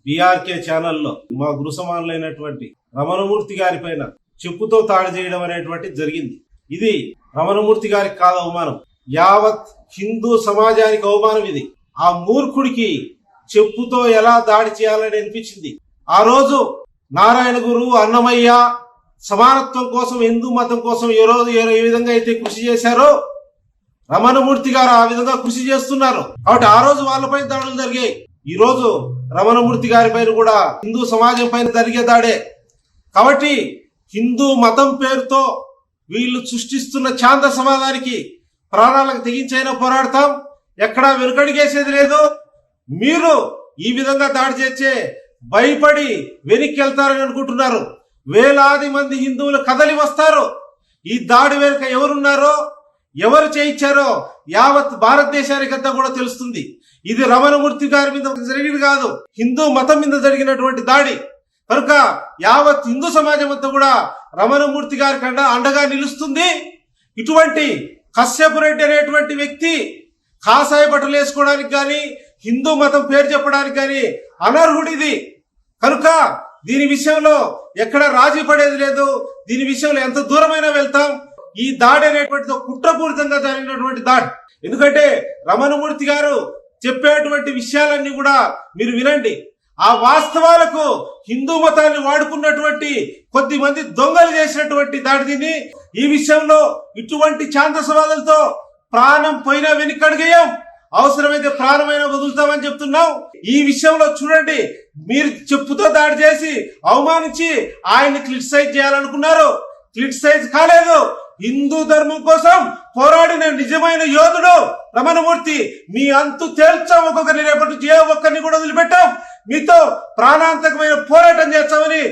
BRK ఛానల్లో మా గురు సమానులైనటువంటి రమణమూర్తి గారి పైన చెప్పుతో తాడు చేయడం అనేటువంటిది జరిగింది. ఇది రమణమూర్తి గారికి కాదు అవమానం, యావత్ హిందూ సమాజానికి అవమానం. ఇది ఆ మూర్ఖుడికి చెప్పుతో ఎలా దాడి చేయాలని అనిపించింది. ఆ రోజు నారాయణ గురు, అన్నమయ్య సమానత్వం కోసం, హిందూ మతం కోసం ఏ విధంగా అయితే కృషి చేశారో రమణమూర్తి గారు ఆ విధంగా కృషి చేస్తున్నారు. కాబట్టి ఆ రోజు వాళ్ళపై దాడులు జరిగాయి. ఈ రోజు రమణమూర్తి గారి పైన కూడా హిందూ సమాజం పైన జరిగే దాడే. కాబట్టి హిందూ మతం పేరుతో వీళ్ళు సృష్టిస్తున్న శాంత సమాధానికి ప్రాణాలకు తెగించైనా పోరాడతాం, ఎక్కడా వెనుకడిగేసేది లేదు. మీరు ఈ విధంగా దాడి చేసే భయపడి వెనక్కి వెళ్తారని అనుకుంటున్నారు. వేలాది మంది హిందువులు కదలి వస్తారు. ఈ దాడి వెనుక ఎవరున్నారో, ఎవరు చేయించారో యావత్ భారతదేశానికి అంతా కూడా తెలుస్తుంది. ఇది రమణమూర్తి గారి మీద జరిగింది కాదు, హిందూ మతం మీద జరిగినటువంటి దాడి. కనుక యావత్ హిందూ సమాజం అంతా కూడా రమణమూర్తి గారి అండగా నిలుస్తుంది. ఇటువంటి కశ్యప్ రెడ్డి అనేటువంటి వ్యక్తి కాషాయ బట్టలు వేసుకోవడానికి కానీ, హిందూ మతం పేరు చెప్పడానికి కానీ అనర్హుడిది. కనుక దీని విషయంలో ఎక్కడ రాజీ పడేది లేదు. దీని విషయంలో ఎంత దూరమైనా వెళ్తాం. ఈ దాడి అనేటువంటిది కుట్రపూరితంగా జరిగినటువంటి దాడి. ఎందుకంటే రమణమూర్తి గారు చెప్పేటువంటి విషయాలన్నీ కూడా మీరు వినండి. ఆ వాస్తవాలకు హిందూ మతాన్ని వాడుకున్నటువంటి కొద్ది మంది దొంగలు చేసినటువంటి దాడి దీన్ని. ఈ విషయంలో ఇటువంటి ఛాందసవాదులతో ప్రాణం పోయినా వెనుకడిగేయం, అవసరమైతే ప్రాణమైనా వదులుతామని చెప్తున్నాం. ఈ విషయంలో చూడండి, మీరు చెప్పుతో దాడి చేసి అవమానించి ఆయన్ని క్రిటిసైజ్ చేయాలనుకున్నారు. క్రిటిసైజ్ కాలేదు. హిందూ ధర్మం కోసం పోరాడిన నిజమైన యోధుడు రమణమూర్తి. మీ అంతు తేల్చాం. ఒక్కొక్కరిని రేపటి ఒక్కరిని కూడా వదిలిపెట్టాం. మీతో ప్రాణాంతకమైన పోరాటం చేస్తామని